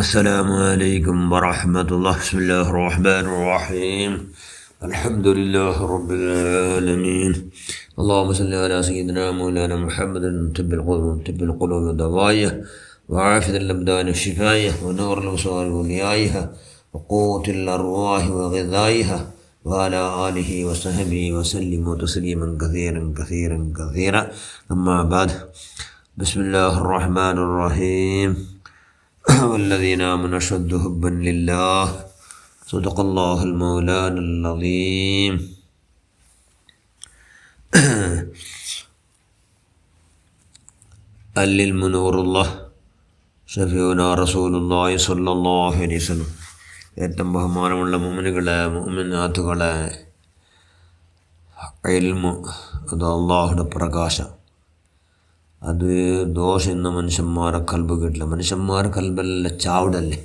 السلام عليكم ورحمة الله. بسم الله الرحمن الرحيم. الحمد لله رب العالمين. اللهم صل على سيدنا مولانا محمد طب القلوب ودوائها وعافية الأبدان وشفائها ونور الأبصار وضيائها وقوت الأرواح وغذائها وعلى آله وصحبه وسلم تسليما كثيرا كثيرا كثيرا. أما بعد، بسم الله الرحمن الرحيم. والذين آمنوا أشد حبا لله. صدق الله المولانا العظيم. المنور الله ഷഫീഉനാ റസൂലുള്ളാഹി സ്വല്ലല്ലാഹു അലൈഹി വസല്ലം. ഏറ്റവും ബഹുമാനമുള്ള മുഅ്മിനുകളെ, മുഅ്മിനാത്തുകളെ, ഇൽമു അത് അള്ളാഹുടെ പ്രകാശം. അത് ദോഷം ഇന്ന് മനുഷ്യന്മാരെ കൽബ് കിട്ടില്ല. മനുഷ്യന്മാരെ കൽബെല്ലാം ചാവിടല്ലേ.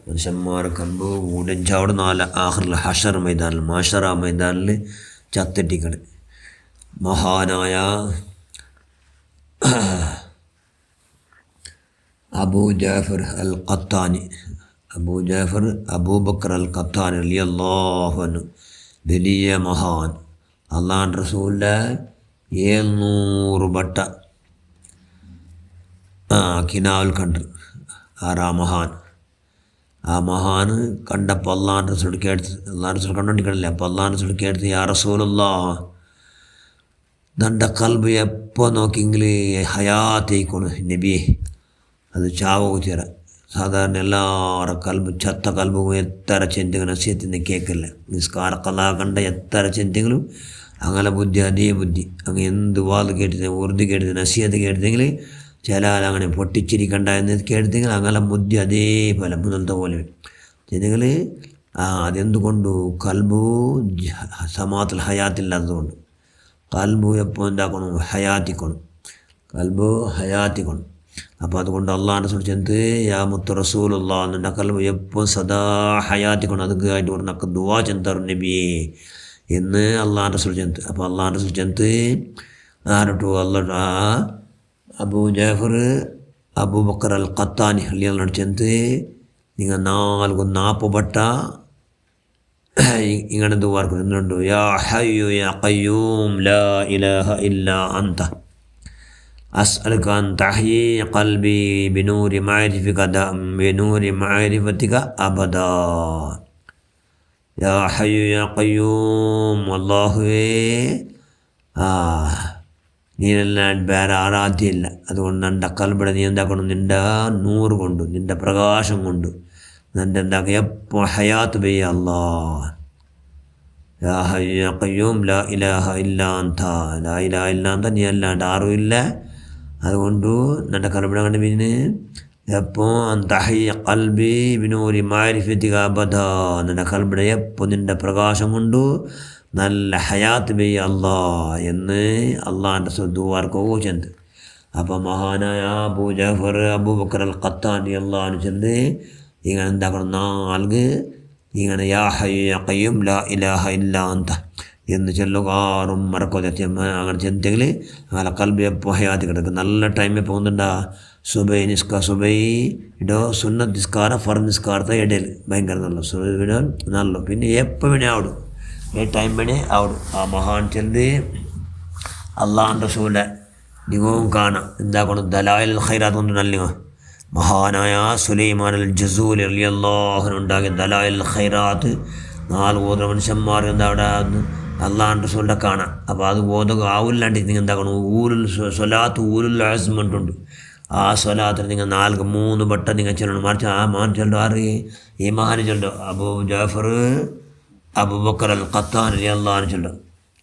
മനുഷ്യന്മാരെ കൽബ് ഉടഞ്ചാവിട് നാല് ആഖിറിൽ ഹഷർ മൈതാനിൽ മാഷറ മൈതാനിൽ ചത്തിട്ടിക്കണ്. മഹാനായ അബൂ ജാഫർ അൽ ഖത്താനി, അബൂബക്കർ അൽ ഖത്താനി റളിയല്ലാഹു അൻഹു, വലിയ മഹാൻ. അള്ളാഹുവിൻ്റെ റസൂലിൻ്റെ 700 ബട്ട കിനാവിൽ കണ്ട്. ആ മഹാൻ കണ്ടപ്പോൾ അള്ളാഹുവിൻ്റെ റസൂൽ കേട്ട്, അള്ളാഹുവിൻ്റെ റസൂൽ കണ്ടോണ്ടിരിക്കണില്ല. അപ്പോൾ അള്ളാഹുവിൻ്റെ റസൂൽ കേട്ട്, യാ റസൂലല്ലാഹ്, നിൻ്റെ കൽബ് എപ്പോൾ നോക്കിയെങ്കിൽ ഹയാത്തേക്കോണ് നബിയെ, അത് ചാവോ തീര. സാധാരണ എല്ലാവരുടെ കൽബ് ചത്ത കൽബും എത്ര ചെന്തെങ്കിലും നസീഹത്തിന് കേൾക്കില്ല. നിസ്കാര കലാ കണ്ട എത്ര ചെന്തെങ്കിലും അങ്ങനെ ബുദ്ധി അതേ ബുദ്ധി. അങ്ങ് എന്ത് വാത് കേട്ടിട്ട് ഉറുദു കേട്ടിട്ട് നസീഹത്ത് കേട്ടിട്ടെങ്കിൽ ചില അങ്ങനെ പൊട്ടിച്ചിരിക്കണ്ട എന്ന് കേട്ടിട്ടെങ്കിൽ അങ്ങനെ ബുദ്ധി അതേപോലെ മുതലത്തെ പോലെ ചെന്നെങ്കിൽ അതെന്തുകൊണ്ടു? കൽബു സമാത്തിൽ ഹയാത്തില്ലാത്തതുകൊണ്ട്. കൽബു എപ്പോൾ എന്താക്കണം? ഹയാത്തിക്കണം. അപ്പോൾ അതുകൊണ്ട് അള്ളാഹിൻ്റെ റസൂൽ ചെന്ന്, യാ മുത്ത് റസൂലുള്ളാഹ്, നിൻ്റെ കൽബ് എപ്പോൾ സദാ ഹയാത്തിക്കണം. അത് ആയിട്ട് പറഞ്ഞ ദുആ ചെന്താറും നബിയെ എന്ന് അള്ളാഹിൻ്റെ റസൂൽ ചെന്ന്. അപ്പോൾ അള്ളാഹിൻ്റെ റസൂൽ ചെന്ന് ആരട്ടു അബൂ ജാഫർ അബൂബക്കർ അൽ ഖത്താനി റളിയല്ലാഹു ചെന്ന്, നിങ്ങൾ 40 ബട്ട ഇങ്ങനെ ദുആ ചെയ്യുന്നുണ്ട്. യാ ഹയ്യു യാ ഖയ്യൂം ലാ ഇലാഹ ഇല്ലാ അൻത അസ്അലുക അൻ തഹ്യീ ഖൽബി ബിനൂരി മഅരിഫതിക അബദാ. യാ ഹയ്യു യാ ഖയ്യൂം, അല്ലാഹുവേ, നീനെല്ലാം വേറെ ആരാധ്യമില്ല. അതുകൊണ്ട് എൻ്റെ കൽബിടെ നീ എന്താക്കണം? നിൻ്റെ നൂറ് കൊണ്ട്, നിൻ്റെ പ്രകാശം കൊണ്ട് നിൻ്റെ എന്താക്കുക എപ്പോൾ ഹയാത്ത് പെയ്യ. അല്ലാഹ് യാ ഹയ്യു യാ ഖയ്യൂം ലാ ഇലാഹ ഇല്ലാ അൻത, ലാ ഇലാഹ ഇല്ലാ അൻത, നീ അല്ലാണ്ട് ആരുമില്ല. അതുകൊണ്ട് നിൻ്റെ കൽബിടെ കണ്ട് പിന്നെ എപ്പോൾ തഹ്യ ഖൽബി ബിനൂരി മഅരിഫതിക അബദാ, നിൻ്റെ കൽബിടെ എപ്പോൾ നിൻ്റെ പ്രകാശം കൊണ്ട് നല്ല ഹയാത്ത് ബി അല്ലാ എന്ന് അള്ളാഹിൻ്റെ ദുആർക്കോ ചെന്ന്. അപ്പോൾ മഹാനായ അബൂ ജാഫർ അബൂബക്കർ അൽ ഖത്താനി അള്ളാഹു ചെന്ന് ഇങ്ങനെ എന്താക്കണം? 4 ഇങ്ങനെ യാ ഹയ്യു യാ ഖയ്യൂം ലാ ഇലാഹ ഇല്ലാ അൻത എന്ന് ചൊല്ലുക. ആറും മറക്കോ അങ്ങനെ ചെന്നെങ്കിൽ അങ്ങനെ കൽബ് എപ്പോൾ ഹയാത്തി കിടക്കും. നല്ല ടൈമിൽ പോകുന്നുണ്ടാ. സുബൈ സുന്നത്ത് നിസ്കാരം ഫർദ് നിസ്കാരത്തെ ഇടയിൽ ഭയങ്കര നല്ല സുബൈ നല്ല. പിന്നെ എപ്പോൾ വേണേ ആവിടും, ടൈം വേണേ ആവിടും. ആ മഹാൻ ചെന്ന് അള്ളാഹിൻ്റെ റസൂലിനെ നിങ്ങളും കാണാം. എന്താക്കണം? ദലായിൽ ഖൈറാത്ത് കൊണ്ട് നല്ല മഹാനായ സുലൈമാൻ അൽ ജസൂലി റളിയല്ലാഹു അൻഹു ഉണ്ടാക്കിയ ദലായിൽ ഖൈറാത്ത് 4 ഓതുന്ന മനുഷ്യന്മാർ എന്താ അവിടെ അള്ളാഹിൻ്റെ റസൂലിനെ കാണാം. അപ്പോൾ അത് ഓതുക ആവില്ലാണ്ട് നിങ്ങൾ എന്താക്കണം? ഊലുൽ അസ്മ ഉണ്ട്. ആ സ്വലാത്തിൽ നിങ്ങൾ 3 ബട്ട നിങ്ങൾ ചെല്ലണം. മറിച്ച് ആ മഹാൻ ചെല്ലു. ആറ് ഈ മഹാൻ ചെല്ലു? അബൂ ജാഫർ അബൂബക്കർ അൽ ഖത്താനി റളിയല്ലാഹു അൻഹു ചെല്ലു.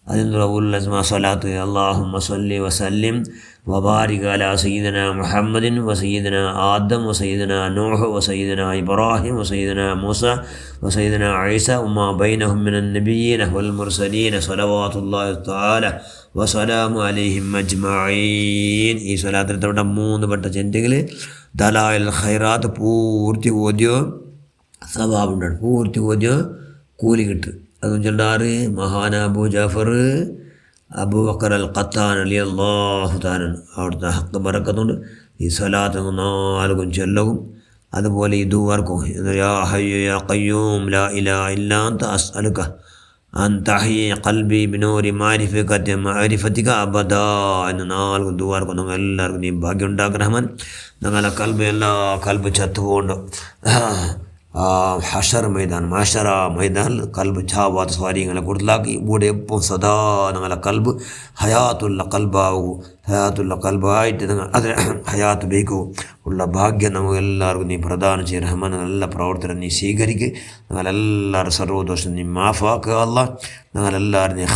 അതിൻ്റെ ഊലുൽ അസ്മ സ്വലാത്ത് അല്ലാഹുമ്മ സ്വല്ലി വസല്ലിം വബാരിക് അലാ സയ്യിദിനാ മുഹമ്മദിൻ വസയ്യിദിനാ ആദം വസയ്യിദിനാ നൂഹ് വസയ്യിദിനാ ഇബ്രാഹിം വസയ്യിദിനാ മൂസ വസയ്യിദിനാ ഈസ വമാ ബൈനഹും മിനൻ നബിയ്യീന വൽ മുർസലീന സ്വലവാത്തുല്ലാഹി തആല വസലാമു അലൈഹിം അജ്മഈൻ. ഈ സ്വലാത്തിൽ 3 വട്ട ചെന്തെങ്കിൽ ദലായിൽ ഖൈറാത്ത് പൂർത്തി ഓതിയോ സവാബുണ്ടാണ്. പൂർത്തി ഓതിയോ കൂലി കിട്ടും. അതും ചൊല്ലാറ് മഹാന അബൂ ജാഫർ അബൂബക്കർ അൽ ഖത്താനി റളിയല്ലാഹു തആല അവിടുത്തെ ഹക്ക് ബറക്കത്തുണ്ട്. ഈ സ്വലാത്ത് 4 ചൊല്ലവും അതുപോലെ ഇതുവർക്കും യാ ഹയ്യു യാ ഖയ്യൂം ലാ ഇലാഹ ഇല്ലാ അൻത അസ്അലുക അൻ തഹ്യി ഖൽബി ബിനൂരി മഅരിഫതിക അബദാ എന്ന 4 ദുആർക്കും നിങ്ങൾ എല്ലാവർക്കും നീ ഭാഗ്യം ഉണ്ടാക്കുക റഹ്മാൻ. ഞങ്ങളെ കൽബ് എല്ലാ കൽബ് ചത്തുകൊണ്ട് ഹഷർ മൈതാൻ മാഷറ മൈതാൻ കൽബ് ഛാവാത്ത സ്വാരിങ്ങളെ കൂടുതലാക്കി ഇവിടെ എപ്പം സദാ ഞങ്ങളെ കൽബ് ഹയാത്തുള്ള കൽബായിട്ട് നിങ്ങൾ അത് ഹയാത്ത് ബേക്കോ ഉള്ള ഭാഗ്യം നമുക്ക് എല്ലാവർക്കും നീ പ്രദാനം ചെയ്യ റഹ്മാൻ. എല്ലാ പ്രവർത്തനം നീ സ്വീകരിക്കുക. ഞങ്ങളെല്ലാവരും സർവ്വദോഷം നീ മാഫാക്കുക അല്ലാ. ഞങ്ങളെല്ലാവരും നീ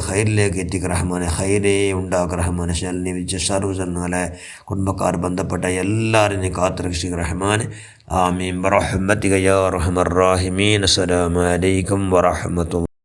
ഹൈറിലേക്ക് എത്തിക്കുക റഹ്മാനെ. ഹൈരേ ഉണ്ടാക്കുക റഹ്മാനെ. നീ വിളിച്ച സർവ്വ ഞങ്ങളെ കുടുംബക്കാർ ബന്ധപ്പെട്ട എല്ലാവരും നീ കാത്തുരക്ഷിക്കുക റഹ്മാനെ. ആമീൻ ബിറഹ്മതിക യാ അർഹമർ റഹീമീൻ. അസ്സലാമു അലൈക്കും വറഹ്മത്തുള്ളാഹി.